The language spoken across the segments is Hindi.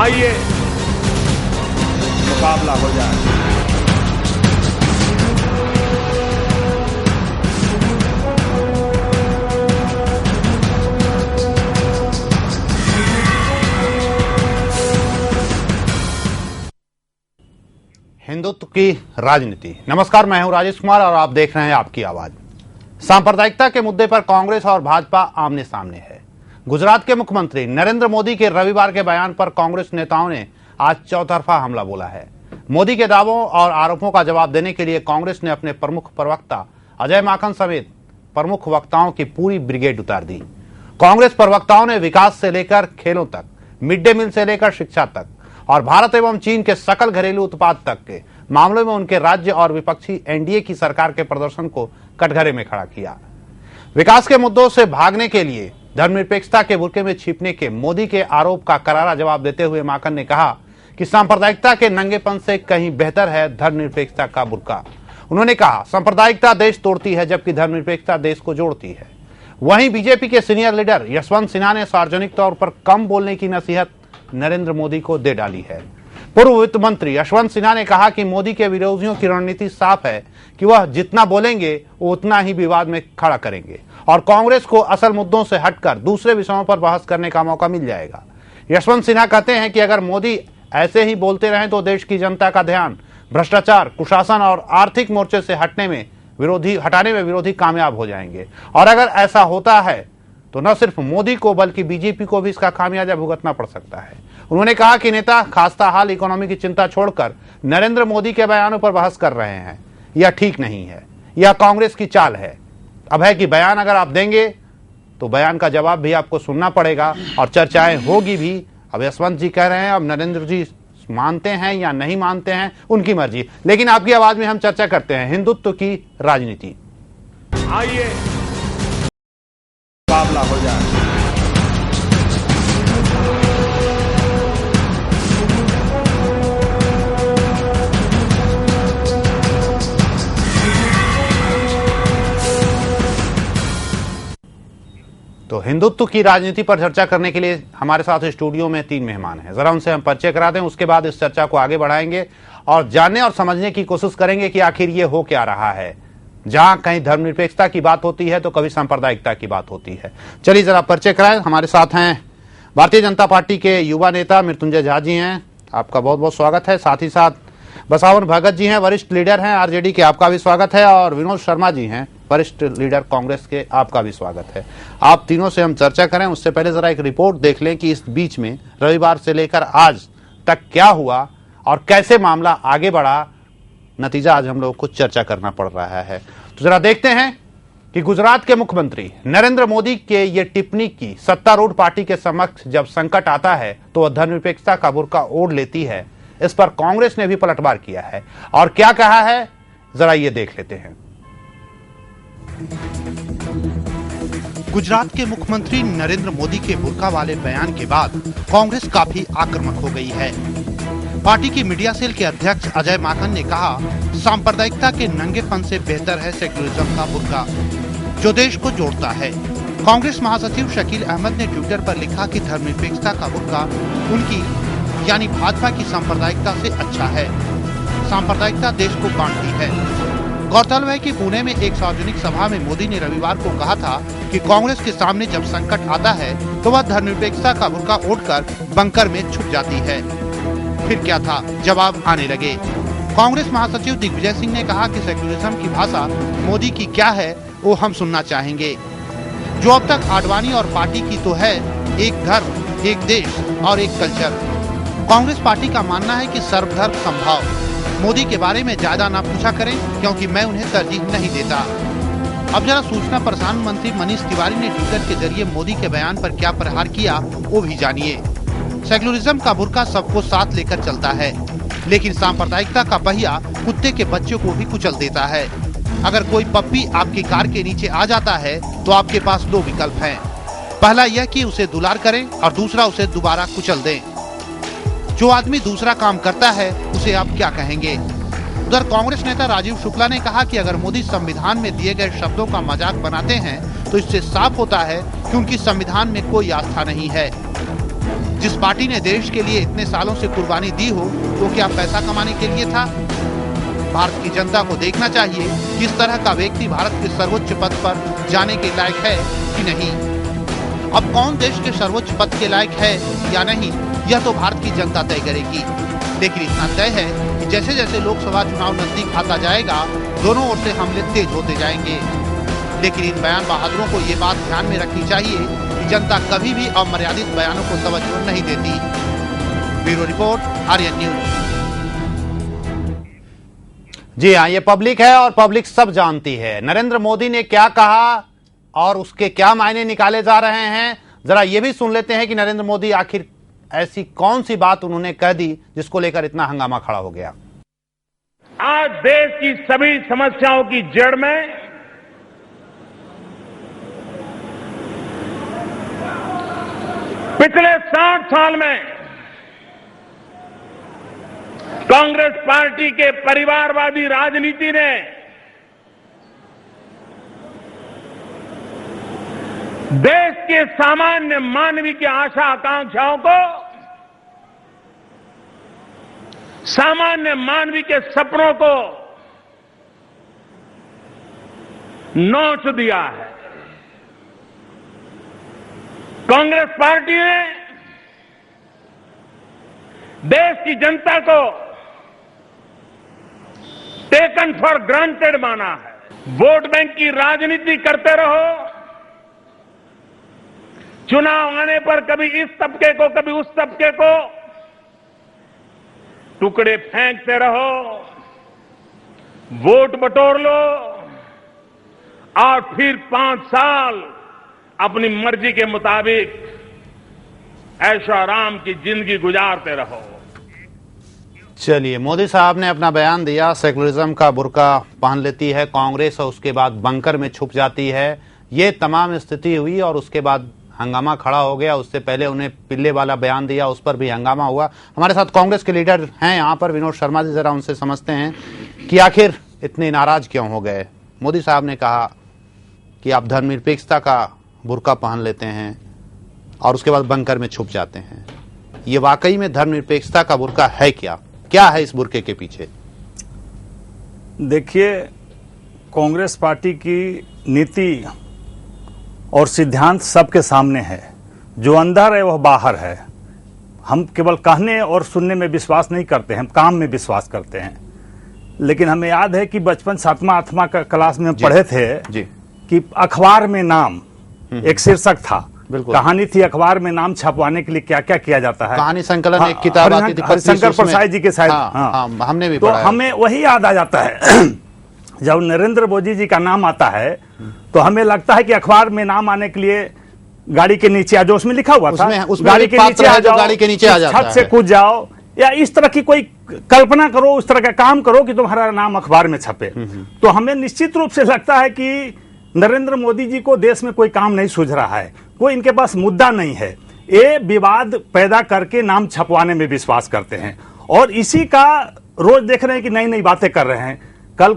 आइए मुकाबला हो जाए। हिंदुत्व की राजनीति। नमस्कार, मैं हूं राजेश कुमार और आप देख रहे हैं आपकी आवाज। सांप्रदायिकता के मुद्दे पर कांग्रेस और भाजपा आमने सामने है। गुजरात के मुख्यमंत्री नरेंद्र मोदी के रविवार के बयान पर कांग्रेस नेताओं ने आज चौतरफा हमला बोला है। मोदी के दावों और आरोपों का जवाब देने के लिए कांग्रेस ने अपने प्रमुख प्रवक्ता अजय माकन समेत प्रमुख वक्ताओं की पूरी ब्रिगेड उतार दी। कांग्रेस प्रवक्ताओं ने विकास से लेकर खेलों तक, मिड डे मील से लेकर शिक्षा तक और भारत एवं चीन के सकल घरेलू उत्पाद तक के मामलों में उनके राज्य और विपक्षी एनडीए की सरकार के प्रदर्शन को कटघरे में खड़ा किया। विकास के मुद्दों से भागने के लिए धर्मनिरपेक्षता के बुर्के में छिपने के मोदी के आरोप का करारा जवाब देते हुए माकन ने कहा कि सांप्रदायिकता के नंगेपन से कहीं बेहतर है धर्मनिरपेक्षता का बुर्का। उन्होंने कहा, सांप्रदायिकता देश तोड़ती है जबकि धर्मनिरपेक्षता देश को जोड़ती है। वहीं बीजेपी के सीनियर लीडर यशवंत सिन्हा ने सार्वजनिक तौर पर कम बोलने की नसीहत नरेंद्र मोदी को दे डाली है। पूर्व वित्त मंत्री यशवंत सिन्हा ने कहा कि मोदी के विरोधियों की रणनीति साफ है कि वह जितना बोलेंगे वो उतना ही विवाद में खड़ा करेंगे और कांग्रेस को असल मुद्दों से हटकर दूसरे विषयों पर बहस करने का मौका मिल जाएगा। यशवंत सिन्हा कहते हैं कि अगर मोदी ऐसे ही बोलते रहें तो देश की जनता का ध्यान भ्रष्टाचार, कुशासन और आर्थिक मोर्चे से हटाने में विरोधी कामयाब हो जाएंगे और अगर ऐसा होता है तो न सिर्फ मोदी को बल्कि बीजेपी को भी इसका खामियाजा भुगतना पड़ सकता है। उन्होंने कहा कि नेता खास्ता हाल इकोनॉमी की चिंता छोड़कर नरेंद्र मोदी के बयानों पर बहस कर रहे हैं। यह ठीक नहीं है, यह कांग्रेस की चाल है। अब है कि बयान अगर आप देंगे तो बयान का जवाब भी आपको सुनना पड़ेगा और चर्चाएं होगी भी। अब यशवंत जी कह रहे हैं, अब नरेंद्र जी मानते हैं या नहीं मानते हैं उनकी मर्जी, लेकिन आपकी आवाज में हम चर्चा करते हैं हिंदुत्व की राजनीति। आइए मुकाबला हो जाए। तो हिंदुत्व की राजनीति पर चर्चा करने के लिए हमारे साथ स्टूडियो में 3 मेहमान हैं। जरा उनसे हम परिचय करा दें, उसके बाद इस चर्चा को आगे बढ़ाएंगे और जानने और समझने की कोशिश करेंगे कि आखिर ये हो क्या रहा है। जहां कहीं धर्मनिरपेक्षता की बात होती है तो कभी सांप्रदायिकता की बात होती है। चलिए जरा परिचय कराएं। हमारे साथ हैं भारतीय जनता पार्टी के युवा नेता मृत्युंजय झा जी हैं, आपका बहुत बहुत स्वागत है। साथ ही साथ बसावन भगत जी हैं, वरिष्ठ लीडर हैं आरजेडी के, आपका भी स्वागत है। और विनोद शर्मा जी हैं, वरिष्ठ लीडर कांग्रेस के, आपका भी स्वागत है। आप तीनों से हम चर्चा करें उससे पहले जरा एक रिपोर्ट देख लें कि इस बीच में रविवार से लेकर आज तक क्या हुआ और कैसे मामला आगे बढ़ा। नतीजा आज हम लोगों को चर्चा करना पड़ रहा है। तो जरा देखते हैं कि गुजरात के मुख्यमंत्री नरेंद्र मोदी के ये टिप्पणी की सत्तारूढ़ पार्टी के समक्ष जब संकट आता है तो वह धर्मनिरपेक्षता का बुर्का ओढ़ लेती है। इस पर कांग्रेस ने भी पलटवार किया है और क्या कहा है जरा ये देख लेते हैं। गुजरात के मुख्यमंत्री नरेंद्र मोदी के बुर्का वाले बयान के बाद कांग्रेस काफी आक्रामक हो गई है। पार्टी की मीडिया सेल के अध्यक्ष अजय माकन ने कहा, सांप्रदायिकता के नंगेपन से बेहतर है सेक्युलरिज्म का बुर्का जो देश को जोड़ता है। कांग्रेस महासचिव शकील अहमद ने ट्विटर पर लिखा कि धर्मनिरपेक्षता का बुर्का उनकी यानी भाजपा की सांप्रदायिकता से अच्छा है। सांप्रदायिकता देश को बांटती है। गौरतलब है कि पुणे में एक सार्वजनिक सभा में मोदी ने रविवार को कहा था कि कांग्रेस के सामने जब संकट आता है तो वह धर्मनिरपेक्षता का बुर्का ओढ़कर बंकर में छुप जाती है। फिर क्या था, जवाब आने लगे। कांग्रेस महासचिव दिग्विजय सिंह ने कहा कि सेक्युलरिज्म की भाषा मोदी की क्या है वो हम सुनना चाहेंगे। जो अब तक आडवाणी और पार्टी की तो है, एक धर्म, एक देश और एक कल्चर। कांग्रेस पार्टी का मानना है कि सर्वधर्म संभाव। मोदी के बारे में ज्यादा ना पूछा करें क्योंकि मैं उन्हें तरजीह नहीं देता। अब जरा सूचना प्रसारण मंत्री मनीष तिवारी ने ट्विटर के जरिए मोदी के बयान पर क्या प्रहार किया वो भी जानिए। सेक्युलरिज्म का बुर्का सबको साथ लेकर चलता है, लेकिन सांप्रदायिकता का पहिया कुत्ते के बच्चों को भी कुचल देता है। अगर कोई पप्पी आपकी कार के नीचे आ जाता है तो आपके पास 2 विकल्प हैं। पहला यह कि उसे दुलार करें और दूसरा उसे दोबारा कुचल दें। जो आदमी दूसरा काम करता है उसे आप क्या कहेंगे। उधर कांग्रेस नेता राजीव शुक्ला ने कहा कि अगर मोदी संविधान में दिए गए शब्दों का मजाक बनाते हैं तो इससे साफ होता है कि उनकी संविधान में कोई आस्था नहीं है। जिस पार्टी ने देश के लिए इतने सालों से कुर्बानी दी हो, वो क्या पैसा कमाने के लिए था? भारत की जनता को देखना चाहिए कि इस तरह का व्यक्ति भारत के सर्वोच्च पद पर जाने के लायक है कि नहीं। अब कौन देश के सर्वोच्च पद के लायक है या नहीं, यह तो भारत की जनता तय करेगी। लेकिन इतना तय है कि जैसे जैसे लोकसभा चुनाव नजदीक आता जाएगा, दोनों ओर से हमले तेज होते जाएंगे। लेकिन इन बयान बहादुरों को ये बात ध्यान में रखनी चाहिए कि जनता कभी भी अमर्यादित बयानों को तवज्जो नहीं देती। Bureau report, Aryan news. जी हाँ, ये पब्लिक है और पब्लिक सब जानती है नरेंद्र मोदी ने क्या कहा और उसके क्या मायने निकाले जा रहे हैं। जरा ये भी सुन लेते हैं कि नरेंद्र मोदी आखिर ऐसी कौन सी बात उन्होंने कह दी जिसको लेकर इतना हंगामा खड़ा हो गया। आज देश की सभी समस्याओं की जड़ में पिछले 60 साल में कांग्रेस पार्टी के परिवारवादी राजनीति ने देश के सामान्य मानवीय की आशा आकांक्षाओं को, सामान्य मानवीय के सपनों को नोच दिया है। कांग्रेस पार्टी ने देश की जनता को टेकन फॉर ग्रांटेड माना है। वोट बैंक की राजनीति करते रहो, चुनाव आने पर कभी इस तबके को कभी उस तबके को टुकड़े फेंकते रहो, वोट बटोर लो और फिर 5 साल अपनी मर्जी के मुताबिक ऐशो आराम की जिंदगी गुजारते रहो। चलिए, मोदी साहब ने अपना बयान दिया, सेकुलरिज्म का बुर्का पहन लेती है कांग्रेस और उसके बाद बंकर में छुप जाती है। ये तमाम स्थिति हुई और उसके बाद हंगामा खड़ा हो गया। उससे पहले उन्हें पिल्ले वाला बयान दिया, उस पर भी हंगामा हुआ। हमारे साथ कांग्रेस के लीडर हैं यहाँ पर विनोद शर्मा जी, जरा उनसे समझते हैं कि आखिर इतने नाराज क्यों हो गए। मोदी साहब ने कहा कि आप धर्मनिरपेक्षता का बुर्का पहन लेते हैं और उसके बाद बंकर में छुप जाते हैं। ये वाकई में धर्मनिरपेक्षता का बुर्का है क्या? क्या है इस बुर्के के पीछे? देखिए, कांग्रेस पार्टी की नीति और सिद्धांत सबके सामने है। जो अंदर है वह बाहर है। हम केवल कहने और सुनने में विश्वास नहीं करते हैं, हम काम में विश्वास करते हैं। लेकिन हमें याद है कि बचपन 7वां 8वां क्लास में पढ़े थे कि अखबार में नाम एक शीर्षक था, कहानी थी, अखबार में नाम छपवाने के लिए क्या क्या किया जाता है। कहानी संकलन एक किताब आती थी हरिशंकर प्रसाद जी के शायद। हमने भी तो पढ़ा है। हमें वही याद आ जाता है जब नरेंद्र मोदी जी का नाम आता है तो हमें लगता है कि अखबार में नाम आने के लिए गाड़ी के नीचे आ जाओ, उसमें लिखा हुआ था उसमें गाड़ी के नीचे आ जाओ, गाड़ी के नीचे आ जाता है, छत से कूद जाओ, या इस तरह की कोई कल्पना करो, उस तरह का काम करो कि तुम्हारा नाम अखबार में छपे। तो हमें निश्चित रूप से लगता है कि नरेंद्र मोदी जी को देश में कोई काम नहीं सूझ रहा है, कोई इनके पास मुद्दा नहीं है। ये विवाद पैदा करके नाम छपवाने में विश्वास करते हैं और इसी का रोज देख रहे हैं कि नई नई बातें कर रहे हैं। कल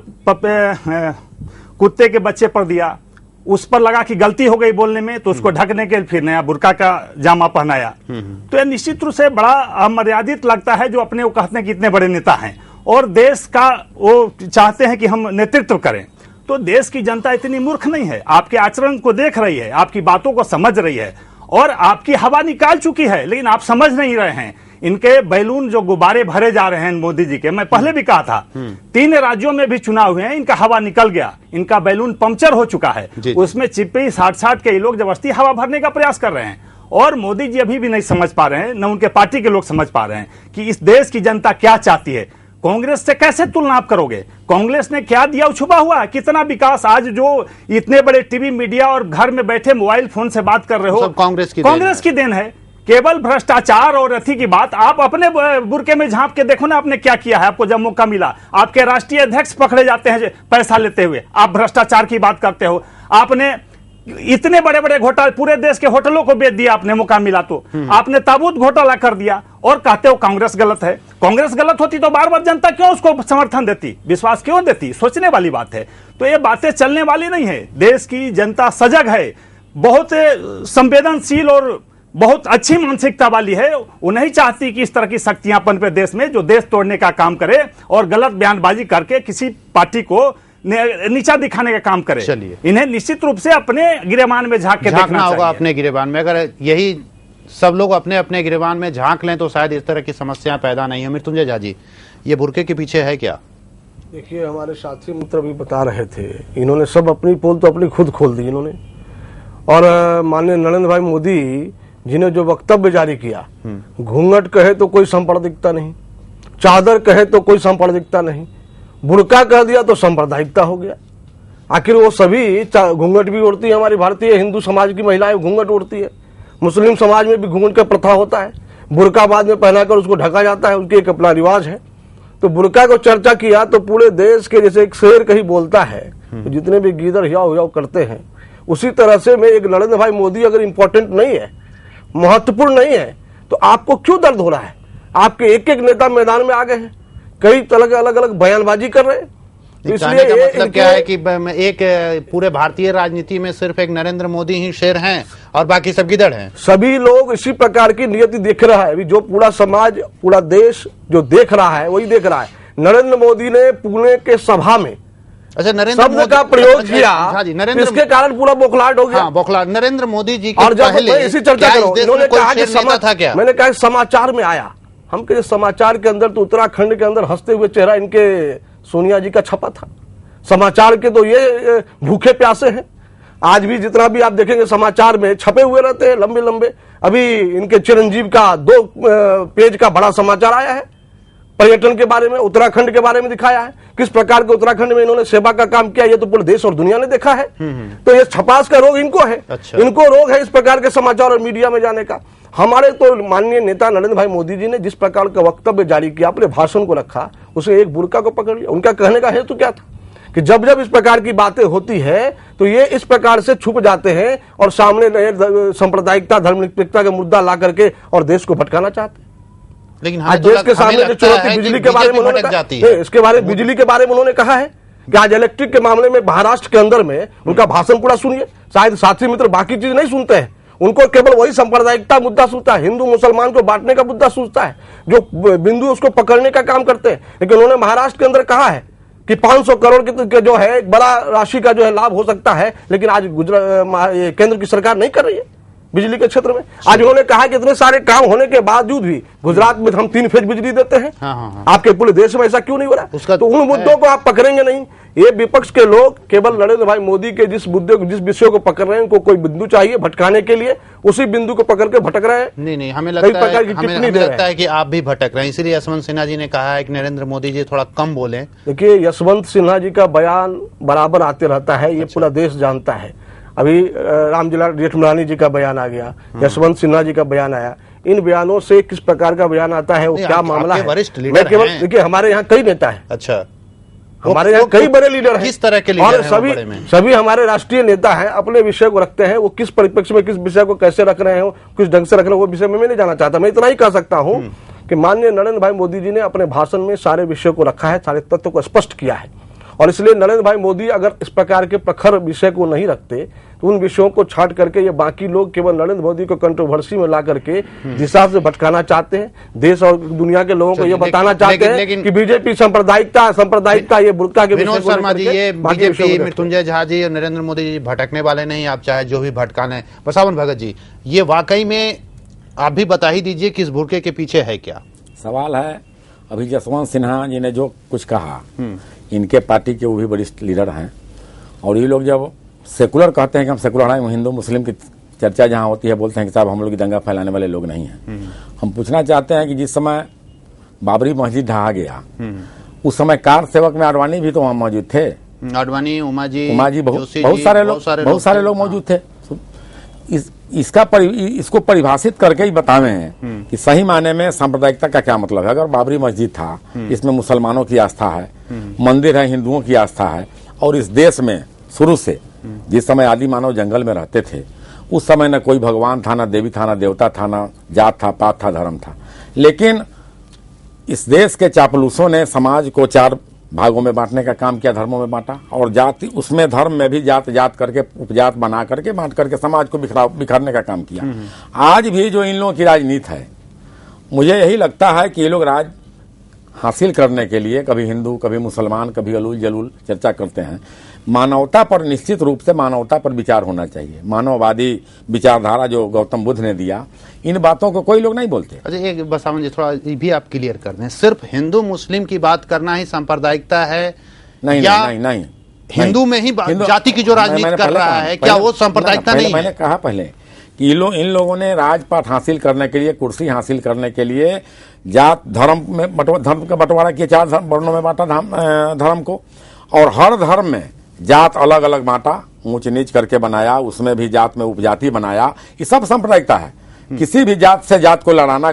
कुत्ते के बच्चे पर दिया, उस पर लगा कि गलती हो गई बोलने में, तो उसको ढकने के फिर नया बुर्का का जामा पहनाया। तो यह निश्चित रूप से बड़ा अमर्यादित लगता है जो अपने वो कहते हैं कि इतने बड़े नेता हैं और देश का वो चाहते हैं कि हम नेतृत्व करें। तो देश की जनता इतनी मूर्ख नहीं है, आपके आचरण को देख रही है, आपकी बातों को समझ रही है और आपकी हवा निकाल चुकी है, लेकिन आप समझ नहीं रहे हैं। इनके बैलून जो गुब्बारे भरे जा रहे हैं मोदी जी के, मैं पहले भी कहा था 3 राज्यों में भी चुनाव हुए हैं, इनका हवा निकल गया, इनका बैलून पंक्चर हो चुका है। उसमें चिप्पी 60-60 के लोग जबरदस्ती हवा भरने का प्रयास कर रहे हैं और मोदी जी अभी भी नहीं समझ पा रहे हैं, न उनके पार्टी के लोग समझ पा रहे हैं कि इस देश की जनता क्या चाहती है। कांग्रेस से कैसे तुलना आप करोगे? कांग्रेस ने क्या दिया छुपा हुआ? कितना विकास? आज जो इतने बड़े टीवी मीडिया और घर में बैठे मोबाइल फोन से बात कर रहे हो, कांग्रेस की देन है। केवल भ्रष्टाचार और अथी की बात आप अपने बुरके में झांक के देखो ना, आपने क्या किया है। आपको जब मौका मिला, आपके राष्ट्रीय अध्यक्ष पकड़े जाते हैं पैसा लेते हुए, आप भ्रष्टाचार की बात करते हो। आपने इतने बड़े बड़े घोटाले, पूरे देश के होटलों को बेच दिया आपने, मौका मिला तो। आपने ताबूत घोटाला कर दिया और कहते हो कांग्रेस गलत है। कांग्रेस गलत होती तो बार बार जनता क्यों उसको समर्थन देती, विश्वास क्यों देती? सोचने वाली बात है। तो ये बातें चलने वाली नहीं है। देश की जनता सजग है, बहुत संवेदनशील और बहुत अच्छी मानसिकता वाली है। वो नहीं चाहती कि इस तरह की शक्तियां पनपे देश में जो देश तोड़ने का काम करे और गलत बयानबाजी करके किसी पार्टी को नीचा दिखाने का काम करे। चलिए, इन्हें निश्चित रूप से अपने गिरेबान में झांक के देखना होगा। चाहिए। अपने गिरेबान में अगर यही सब लोग अपने अपने गिरेबान में झांक लें तो शायद इस तरह की समस्याएं पैदा नहीं हो। मृत्युंजय झा जी, ये बुर्के के पीछे है क्या? देखिए, हमारे साथी मित्र भी बता रहे थे, इन्होंने सब अपनी पोल तो अपनी खुद खोल दी इन्होंने। और माननीय नरेंद्र भाई मोदी जिन्हें जो वक्तव्य जारी किया, घूंघट कहे तो कोई सांप्रदायिकता नहीं, चादर कहे तो कोई सांप्रदायिकता नहीं, बुर्का कह दिया तो सांप्रदायिकता हो गया। आखिर वो सभी घूंघट भी ओढ़ती है, हमारी भारतीय हिंदू समाज की महिलाएं घूंघट ओढ़ती है, मुस्लिम समाज में भी घूंघट का प्रथा होता है, बुर्का बाद में पहनाकर उसको ढका जाता है, उनकी एक अपना रिवाज है। तो बुर्का को चर्चा किया तो पूरे देश के जैसे एक शेर कहीं बोलता है तो जितने भी गीदड़ हियाव हियाव करते हैं, उसी तरह से मैं एक नरेंद्र भाई मोदी अगर इंपॉर्टेंट नहीं है, महत्वपूर्ण नहीं है, तो आपको क्यों दर्द हो रहा है? आपके एक एक नेता मैदान में आ गए हैं, कई तरह के अलग अलग बयानबाजी कर रहे हैं। इसलिए का मतलब क्या है कि एक पूरे भारतीय राजनीति में सिर्फ एक नरेंद्र मोदी ही शेर हैं और बाकी सब गिदड़ हैं। सभी लोग इसी प्रकार की नियति देख रहा है। अभी जो पूरा समाज, पूरा देश जो देख रहा है वही देख रहा है। नरेंद्र मोदी ने पुणे के सभा में नरेंद्र शब्द का प्रयोग किया, इसके कारण पूरा बौखलाहट हो गया। हाँ, बौखलाहट। नरेंद्र मोदी जी के और जब पहले मैं इसी चर्चा करूं, इन्होंने कहा कि था क्या? मैंने कहा समाचार में आया, हम कहे समाचार के अंदर तो उत्तराखंड के अंदर हंसते हुए चेहरा इनके सोनिया जी का छपा था। समाचार के तो ये भूखे प्यासे हैं। आज भी जितना भी आप देखेंगे समाचार में छपे हुए रहते हैं लंबे लंबे। अभी इनके चिरंजीव का 2 पेज का बड़ा समाचार आया है, पर्यटन के बारे में, उत्तराखंड के बारे में दिखाया है, किस प्रकार के उत्तराखंड में इन्होंने सेवा का काम किया। ये तो पूरे देश और दुनिया ने देखा है। तो ये छपास का रोग इनको है। अच्छा। इनको रोग है इस प्रकार के समाचार और मीडिया में जाने का। हमारे तो माननीय नेता नरेंद्र भाई मोदी जी ने जिस प्रकार का वक्तव्य जारी किया, अपने भाषण को रखा, उसे एक बुर्का को पकड़ लिया। उनका कहने का हेतु क्या था कि जब जब इस प्रकार की बातें होती है तो ये इस प्रकार से छुप जाते हैं और सामने सांप्रदायिकता, धर्मनिरपेक्षता का मुद्दा ला करके और देश को भटकाना चाहते हैं। लेकिन आज देश के सामने जो चुनौती बिजली के बारे में उन्होंने कहा, इसके बारे में बिजली के बारे में उन्होंने कहा है कि आज इलेक्ट्रिक के मामले में महाराष्ट्र के अंदर में उनका भाषण पूरा सुनिए। शायद साथी मित्र बाकी चीज नहीं सुनते हैं, उनको केवल वही सांप्रदायिकता मुद्दा सूझता है, हिंदू मुसलमान को बांटने का मुद्दा सूझता है, जो बिंदु उसको पकड़ने का काम करते हैं। लेकिन उन्होंने महाराष्ट्र के अंदर कहा है कि 500 करोड़ की जो है एक बड़ा राशि का जो है लाभ हो सकता है, लेकिन आज केंद्र की सरकार नहीं कर रही है बिजली के क्षेत्र में। आज उन्होंने कहा कि इतने सारे काम होने के बावजूद भी गुजरात में हम 3 फेज बिजली देते हैं। हाँ। आपके पूरे देश में ऐसा क्यों नहीं हो रहा? तो उन मुद्दों को आप पकड़ेंगे नहीं। ये विपक्ष के लोग केवल नरेंद्र भाई मोदी के जिस मुद्दे को, जिस विषय को पकड़ रहे हैं, उनको कोई बिंदु चाहिए भटकाने के लिए, उसी बिंदु को पकड़ के भटक रहे हैं। नहीं, हमें लगता है कि आप भी भटक रहे हैं। इसलिए यशवंत सिन्हा जी ने कहा है कि नरेंद्र मोदी जी थोड़ा कम बोले। देखिए, यशवंत सिन्हा जी का बयान बराबर आते रहता है, ये पूरा देश जानता है। अभी रामजिला जेठमलानी जी का बयान आ गया, यशवंत सिन्हा जी का बयान आया। इन बयानों से किस प्रकार का बयान आता है, वो क्या मामला है? वरिष्ठ लीडर हैं। देखिए, हमारे यहाँ कई नेता है। अच्छा, हमारे यहाँ कई बड़े लीडर हैं। किस तरह के लीडर और सभी हमारे राष्ट्रीय नेता हैं, अपने विषय को रखते हैं। वो किस परिप्रेक्ष्य में किस विषय को कैसे रख रहे हैं, किस ढंग से रख रहे हैं, वो विषय में मैं नहीं जाना चाहता। मैं इतना ही कह सकता हूँ कि माननीय नरेंद्र भाई मोदी जी ने अपने भाषण में सारे विषयों को रखा है, सारे तत्व को स्पष्ट किया है। और इसलिए नरेंद्र भाई मोदी अगर इस प्रकार के प्रखर विषय को नहीं रखते तो उन विषयों को छाट करके ये बाकी लोग केवल नरेंद्र मोदी को कंट्रोवर्सी में ला करके दिशा से भटकाना चाहते हैं। देश और दुनिया के लोगों को ये बताना चाहते हैं कि बीजेपी सांप्रदायिकता ये बुर्का के विनोद शर्मा जी, ये बीजेपी, मृत्युंजय झा जी और नरेंद्र मोदी जी भटकने वाले नहीं। आप चाहे जो भी भटकाने। बसावन भगत जी, ये वाकई में आप भी बता ही दीजिए कि इस बुर्के के पीछे है क्या? सवाल है, अभी जसवंत सिन्हा जी ने जो कुछ कहा, इनके पार्टी के वो भी वरिष्ठ लीडर हैं, और ये लोग जब सेकुलर कहते हैं कि हम सेकुलर हैं, हिंदू मुस्लिम की चर्चा जहाँ होती है बोलते हैं कि साहब हम लोग दंगा फैलाने वाले लोग नहीं हैं। हम पूछना चाहते हैं कि जिस समय बाबरी मस्जिद ढहा गया, उस समय कार सेवक में आडवाणी भी तो वहाँ मौजूद थे। आडवाणी, उमा जी, बहुत सारे लोग मौजूद थे। इसको परिभाषित करके ही बतावे हैं कि सही मायने में सांप्रदायिकता का क्या मतलब है। अगर बाबरी मस्जिद था, इसमें मुसलमानों की आस्था है, मंदिर है, हिंदुओं की आस्था है, और इस देश में शुरू से जिस समय आदि मानव जंगल में रहते थे, उस समय न कोई भगवान था, न देवी था, न देवता था, न जात था, पात था, धर्म था। लेकिन इस देश के चापलूसों ने समाज को 4 भागों में बांटने का काम किया, धर्मों में बांटा, और जाति उसमें धर्म में भी जात जात करके उपजात बना करके बांट करके समाज को बिखरने का काम किया। आज भी जो इन लोगों की राजनीति है, मुझे यही लगता है कि ये लोग राज हासिल करने के लिए कभी हिंदू, कभी मुसलमान, कभी अलूल जलूल चर्चा करते हैं। मानवता पर निश्चित रूप से मानवता पर विचार होना चाहिए। मानववादी विचारधारा जो गौतम बुद्ध ने दिया, इन बातों को कोई लोग नहीं बोलते। अच्छा, एक बसावन जी थोड़ा ये भी आप क्लियर कर दें, सिर्फ हिंदू मुस्लिम की बात करना ही सांप्रदायिकता है? नहीं या नहीं नहीं, हिंदू में ही जाति की जो राजनीति कर रहा है, क्या वो सांप्रदायिकता नहीं है? मैंने कहा पहले कि इन लोगों ने राजपाट हासिल करने के लिए, कुर्सी हासिल करने के लिए जात धर्म में धर्म का बंटवारा किया, 4 वर्णों में बांटा धर्म को, और हर धर्म में जात अलग अलग बांटा, ऊंच नीच करके बनाया, उसमें भी जात में उपजाति बनाया। ये सब सांप्रदायिकता है। किसी भी जात से जात को लड़ाना,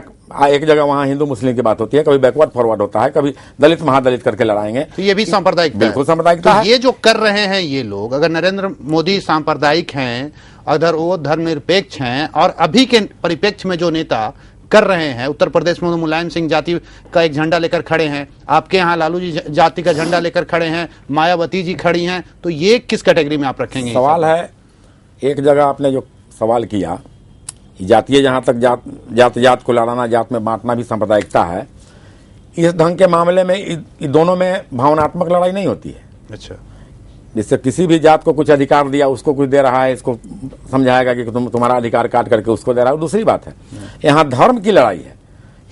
एक जगह वहां हिंदू मुस्लिम की बात होती है, कभी बैकवर्ड फॉरवर्ड होता है, कभी दलित महादलित करके लड़ाएंगे, तो ये भी सांप्रदायिकता, बिल्कुल सांप्रदायिकता है। ये जो कर रहे हैं ये लोग, अगर नरेंद्र मोदी सांप्रदायिक हैं, अगर वो धर्मनिरपेक्ष हैं, और अभी के परिप्रेक्ष्य में जो नेता कर रहे हैं, उत्तर प्रदेश में मुलायम सिंह जाति का एक झंडा लेकर खड़े हैं, आपके यहाँ लालू जी जाति का झंडा लेकर खड़े हैं, मायावती जी खड़ी हैं, तो ये किस कैटेगरी में आप रखेंगे? सवाल है, एक जगह आपने जो सवाल किया, जातीय, जहां तक जात को लड़ाना, जात में बांटना भी सांप्रदायिकता है, इस ढंग के मामले में दोनों में भावनात्मक लड़ाई नहीं होती है। अच्छा, जिससे किसी भी जात को कुछ अधिकार दिया, उसको कुछ दे रहा है, इसको समझाएगा कि तुम्हारा अधिकार काट करके उसको दे रहा है, दूसरी बात है। यहाँ धर्म की लड़ाई है,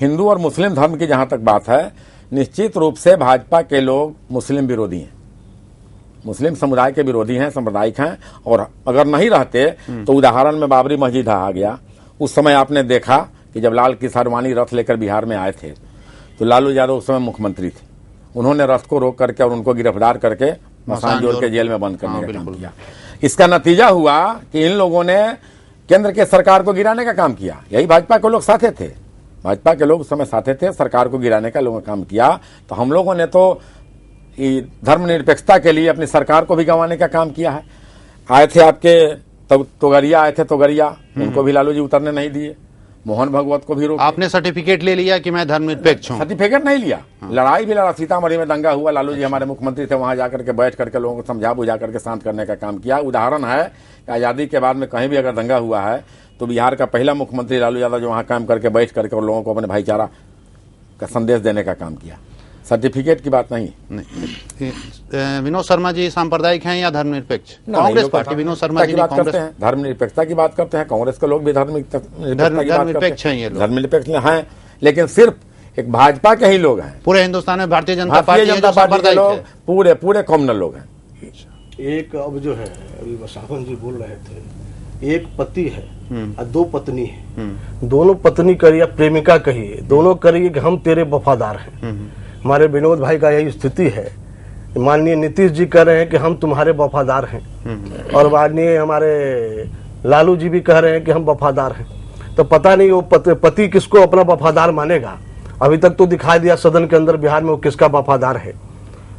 हिंदू और मुस्लिम धर्म की जहां तक बात है, निश्चित रूप से भाजपा के लोग मुस्लिम विरोधी हैं, मुस्लिम समुदाय के विरोधी हैं, सांप्रदायिक हैं, और अगर नहीं रहते तो उदाहरण में बाबरी मस्जिद आ गया। उस समय आपने देखा कि जब लाल किस आडवाणी रथ लेकर बिहार में आए थे, तो लालू यादव उस समय मुख्यमंत्री थे, उन्होंने रथ को रोक करके और उनको गिरफ्तार करके मसान जोड़ के जेल में बंद करने का काम किया। इसका नतीजा हुआ कि इन लोगों ने केंद्र के सरकार को गिराने का काम किया। यही भाजपा के लोग साथे थे, भाजपा के लोग उस समय साथे थे, सरकार को गिराने का लोगों ने काम किया। तो हम लोगों ने तो धर्मनिरपेक्षता के लिए अपनी सरकार को भी गंवाने का काम किया है। आए थे आपके तोगरिया आए थे, तोगरिया, उनको भी लालू जी उतरने नहीं दिए, मोहन भगवत को भी रोक। आपने सर्टिफिकेट ले लिया कि मैं धर्मनिरपेक्ष हूं? सर्टिफिकेट नहीं लिया, लड़ाई भी लड़ा। सीतामढ़ी में दंगा हुआ, लालू जी हमारे मुख्यमंत्री थे, वहां जाकर के बैठ करके लोगों को समझा बुझा करके शांत करने का काम किया। उदाहरण है कि आजादी के बाद में कहीं भी अगर दंगा हुआ है तो बिहार का पहला मुख्यमंत्री लालू यादव जो वहां काम करके बैठ करके और लोगों को अपने भाईचारा का संदेश देने का काम किया। सर्टिफिकेट की बात नहीं। विनोद शर्मा जी सांप्रदायिक हैं या धर्मनिरपेक्ष? कांग्रेस पार्टी विनोद शर्मा जी बात करते हैं, धर्मनिरपेक्षता की बात करते हैं, कांग्रेस के लोग भी धर्मनिरपेक्ष हैं, ये लोग धर्मनिरपेक्ष हैं, लेकिन सिर्फ एक भाजपा के ही लोग हैं। पूरे हिंदुस्तान में भारतीय जनता पार्टी के लोग पूरे कॉमनल लोग हैं। एक अब जो है, अभी बसावन जी बोल रहे थे, एक पति है और 2 पत्नी है, दोनों पत्नी करिए या प्रेमिका कहिए, दोनों करिए कि हम तेरे वफादार हैं। हमारे विनोद भाई का यही स्थिति है। माननीय नीतीश जी कह रहे हैं कि हम तुम्हारे वफादार हैं, और माननीय हमारे लालू जी भी कह रहे हैं कि हम वफादार हैं। तो पता नहीं वो पति किसको अपना वफादार मानेगा। अभी तक तो दिखाई दिया सदन के अंदर बिहार में वो किसका वफादार है।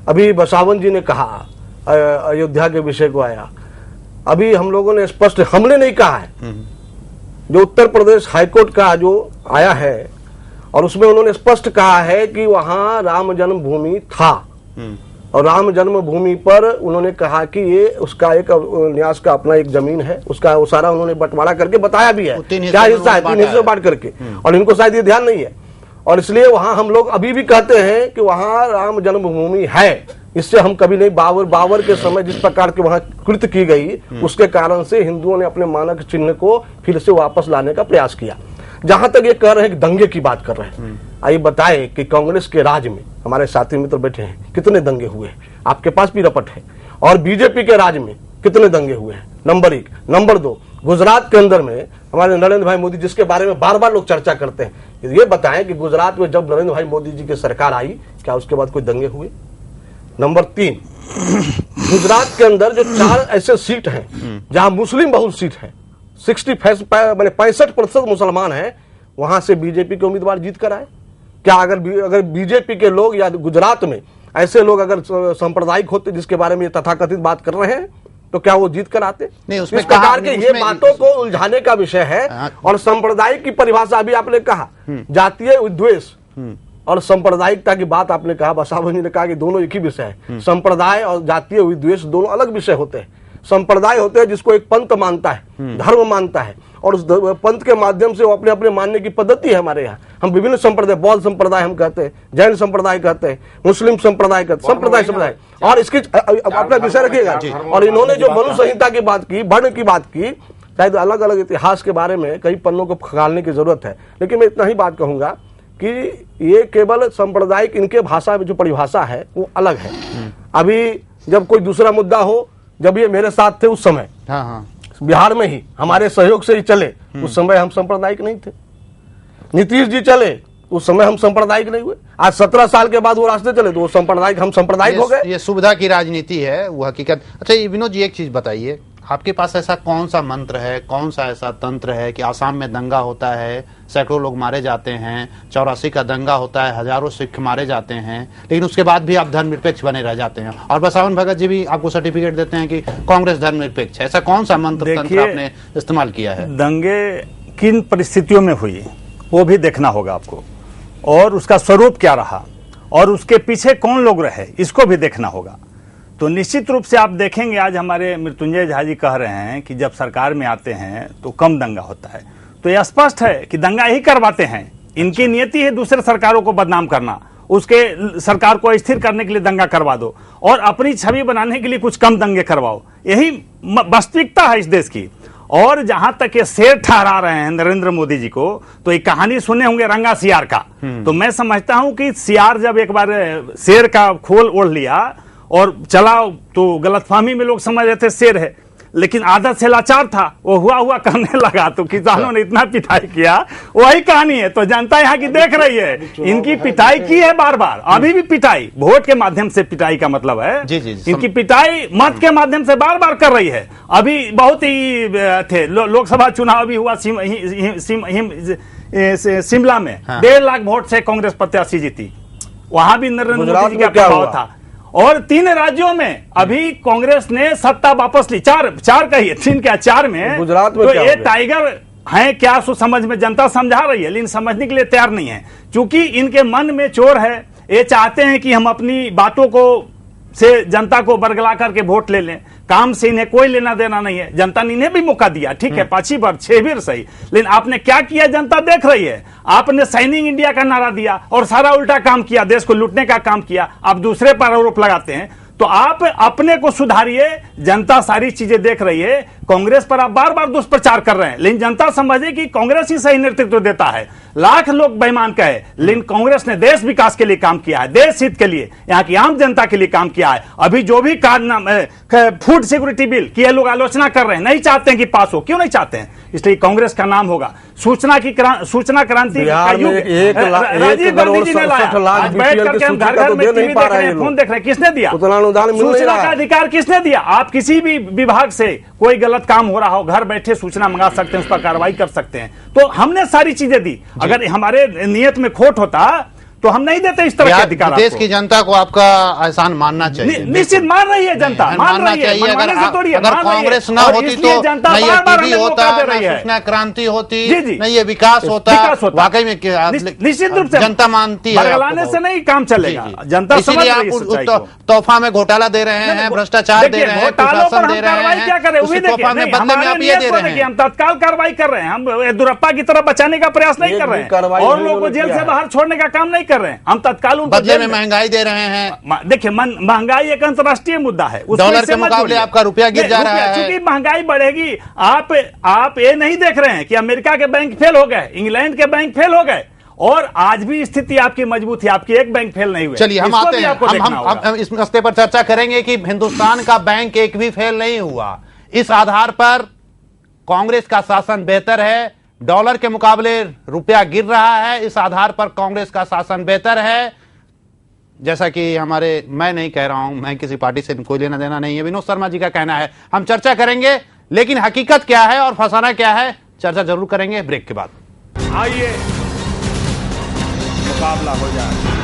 अभी बसावन जी ने कहा, अयोध्या के विषय को आया, अभी हम लोगों ने स्पष्ट, हमने नहीं कहा है, जो उत्तर प्रदेश हाईकोर्ट का जो आया है, और उसमें उन्होंने स्पष्ट कहा है कि वहां राम जन्मभूमि था, और राम जन्मभूमि पर उन्होंने कहा कि ये उसका एक न्यास का अपना एक जमीन है, उसका वो सारा उन्होंने बंटवारा करके बताया भी है, क्या हिस्सा है, 3 हिस्से बांट करके, और इनको शायद ये ध्यान नहीं है। और इसलिए वहां हम लोग अभी भी कहते हैं कि वहां राम जन्मभूमि है। इससे हम कभी नहीं, बाबर के समय जिस प्रकार के वहां कृत्य की गई, उसके कारण से हिंदुओं ने अपने मानक चिन्ह को फिर से वापस लाने का प्रयास किया। जहां तक ये कह रहे हैं कि दंगे की बात कर रहे हैं, आइए बताएं कि कांग्रेस के राज में, हमारे साथी मित्र बैठे हैं, कितने दंगे हुए हैं, आपके पास भी रपट है, और बीजेपी के राज में कितने दंगे हुए हैं, नंबर 1। नंबर 2, गुजरात के अंदर में हमारे नरेंद्र भाई मोदी, जिसके बारे में बार बार लोग चर्चा करते हैं, ये बताएं कि गुजरात में जब नरेंद्र भाई मोदी जी की सरकार आई, क्या उसके बाद कोई दंगे हुए? नंबर 3, गुजरात के अंदर जो 4 ऐसे सीट हैं जहां मुस्लिम बहुल सीट है, 65% मुसलमान हैं, वहां से बीजेपी के उम्मीदवार जीत कर आए। क्या अगर बीजेपी के लोग या गुजरात में ऐसे लोग अगर सांप्रदायिक होते जिसके बारे में तथाकथित बात कर रहे हैं, तो क्या वो जीत कर आते? नहीं, उसमें इस प्रकार के ये बातों को उलझाने का विषय है। और सांप्रदायिक की परिभाषा भी आपने कहा, जातीय विद्वेष, और सांप्रदायिकता की बात आपने कहा, बसावन जी ने कहा कि दोनों एक ही विषय है। संप्रदाय और जातीय विद्वेष दोनों अलग विषय होते हैं। संप्रदाय होते हैं जिसको एक पंथ मानता है, धर्म मानता है, और उस पंथ के माध्यम से वो अपने अपने मानने की पद्धति है। हमारे यहाँ हम विभिन्न संप्रदाय, बौद्ध संप्रदाय हम कहते हैं, जैन संप्रदाय कहते हैं, मुस्लिम संप्रदाय कहते हैं, संप्रदाय। और इसकी अपना विषय रखिएगा। और इन्होंने जो मनु संहिता की बात की, वर्ण की बात की, शायद अलग अलग इतिहास के बारे में कई पन्नों को खंगालने की जरूरत है, लेकिन मैं इतना ही बात कहूंगा कि ये केवल सांप्रदायिक, इनके भाषा में जो परिभाषा है वो अलग है। अभी जब कोई दूसरा मुद्दा हो, जब ये मेरे साथ थे उस समय, बिहार में ही हमारे सहयोग से ही चले, उस समय हम सांप्रदायिक नहीं थे। नीतीश जी चले, उस समय हम सांप्रदायिक नहीं हुए। आज 17 साल के बाद वो रास्ते चले तो वो सांप्रदायिक, हम सांप्रदायिक हो गए। ये सुविधा की राजनीति है, वो हकीकत। अच्छा विनोद जी, एक चीज बताइए, आपके पास ऐसा कौन सा मंत्र है, कौन सा ऐसा तंत्र है कि आसाम में दंगा होता है, सैकड़ों लोग मारे जाते हैं, 84 का दंगा होता है, हजारों सिख मारे जाते हैं, लेकिन उसके बाद भी आप धर्मनिरपेक्ष बने रह जाते हैं, और बसावन भगत जी भी आपको सर्टिफिकेट देते हैं कि कांग्रेस धर्मनिरपेक्ष है। ऐसा कौन सा मंत्र तंत्र आपने इस्तेमाल किया है? दंगे किन परिस्थितियों में हुई वो भी देखना होगा आपको, और उसका स्वरूप क्या रहा, और उसके पीछे कौन लोग रहे, इसको भी देखना होगा। तो निश्चित रूप से आप देखेंगे, आज हमारे मृत्युंजय झा जी कह रहे हैं कि जब सरकार में आते हैं तो कम दंगा होता है, तो यह स्पष्ट है कि दंगा ही करवाते हैं। इनकी नियति है दूसरे सरकारों को बदनाम करना, उसके सरकार को अस्थिर करने के लिए दंगा करवा दो, और अपनी छवि बनाने के लिए कुछ कम दंगे करवाओ। यही वास्तविकता है इस देश की। और जहां तक ये शेर ठहरा रहे हैं नरेंद्र मोदी जी को, तो एक कहानी सुने होंगे रंगा सियार का। तो मैं समझता हूं कि सियार जब एक बार शेर का खोल ओढ़ लिया और चला, तो गलतफहमी में लोग समझ रहे थे शेर है, लेकिन आदत से लाचार था, वो हुआ करने लगा, तो किसानों ने इतना पिटाई किया। वही कहानी है। तो जनता यहाँ की देख रही है, इनकी पिटाई की है बार बार, अभी भी पिटाई, वोट के माध्यम से पिटाई का मतलब है। इनकी पिटाई मत के माध्यम से बार बार कर रही है। अभी बहुत ही थे लोकसभा चुनाव भी हुआ शिमला में, 1.5 लाख वोट से कांग्रेस प्रत्याशी जीती, वहां भी नरेंद्र मोदी जी का प्रभाव था। और 3 राज्यों में अभी कांग्रेस ने सत्ता वापस ली, चार कहिए, 3 क्या 4 में। गुजरात में तो ये टाइगर है क्या, सो समझ में जनता समझा रही है, लेकिन समझने के लिए तैयार नहीं है, क्योंकि इनके मन में चोर है। ये चाहते हैं कि हम अपनी बातों को से जनता को बरगला करके वोट ले लें, काम से इन्हें कोई लेना देना नहीं है। जनता ने इन्हें भी मौका दिया, ठीक है, 5 बार 6 बार सही, लेकिन आपने क्या किया जनता देख रही है। आपने साइनिंग इंडिया का नारा दिया और सारा उल्टा काम किया, देश को लूटने का काम किया। आप दूसरे पर आरोप लगाते हैं, तो आप अपने को सुधारिए। जनता सारी चीजें देख रही है। कांग्रेस पर आप बार बार दुष्प्रचार कर रहे हैं, लेकिन जनता समझे कि कांग्रेस ही सही नेतृत्व देता है। लाख लोग बेईमान कहे, लेकिन कांग्रेस ने देश विकास के लिए काम किया है, देश हित के लिए, यहाँ की आम जनता के लिए काम किया है। अभी जो भी फूड सिक्योरिटी बिल की ये लोग आलोचना कर रहे हैं, नहीं चाहते हैं कि पास हो। क्यों नहीं चाहते हैं? इसलिए कांग्रेस का नाम होगा सूचना क्रांति का युग। राजीव गांधी जी ने लाया, बैठ करके हम घर घर में टीवी देख रहे हैं, फोन देख रहे हैं, किसने दिया? सूचना का अधिकार किसने दिया? आप किसी भी विभाग से कोई गलत काम हो रहा हो, घर बैठे सूचना मंगा सकते हैं, उस पर कार्रवाई कर सकते हैं। तो हमने सारी चीजें दी। अगर हमारे नियत में खोट होता तो हम नहीं देते इस तरह के अधिकार। देश की जनता को आपका एहसान मानना चाहिए। निश्चित मान रही है जनता, मानना चाहिए। अगर कांग्रेस ना होती तो न ये टीवी होता, न सूचना क्रांति होती, न ये विकास होता। वाकई में निश्चित रूप से जनता मानती है, बरगलाने से नहीं काम चलेगा। जनता समझ रही है। तोहफा में घोटाला दे रहे हैं, भ्रष्टाचार दे रहे हैं, कुशासन दे रहे हैं, क्या करें? तोहफा में बदले में आप ये दे रहे हैं। हम तत्काल कार्रवाई कर रहे हैं, हम येदियुरप्पा की तरह बचाने का प्रयास नहीं कर रहे हैं, और लोगों को जेल से बाहर छोड़ने का काम नहीं कर रहे हैं। हम तत्काल बदले में महंगाई दे रहे हैं। देखिए, महंगाई एक अंतर्राष्ट्रीय मुद्दा है, डॉलर के मुकाबले आपका रुपया गिर जा रहा है। क्योंकि महंगाई बढ़ेगी। आप ये नहीं देख रहे हैं कि अमेरिका के बैंक फेल हो गए, इंग्लैंड के बैंक फेल हो गए, और आज भी स्थिति आपकी मजबूत है, आपकी एक बैंक फेल नहीं हुए। चलिए हम आते हैं, हम इस मसले पर चर्चा करेंगे कि हिंदुस्तान का बैंक एक भी फेल नहीं हुआ। इस आधार पर कांग्रेस का शासन बेहतर है, डॉलर के मुकाबले रुपया गिर रहा है, इस आधार पर कांग्रेस का शासन बेहतर है। जैसा कि मैं नहीं कह रहा हूं, मैं किसी पार्टी से कोई लेना देना नहीं है, विनोद शर्मा जी का कहना है। हम चर्चा करेंगे, लेकिन हकीकत क्या है और फसाना क्या है, चर्चा जरूर करेंगे ब्रेक के बाद। आइए मुकाबला हो जाए।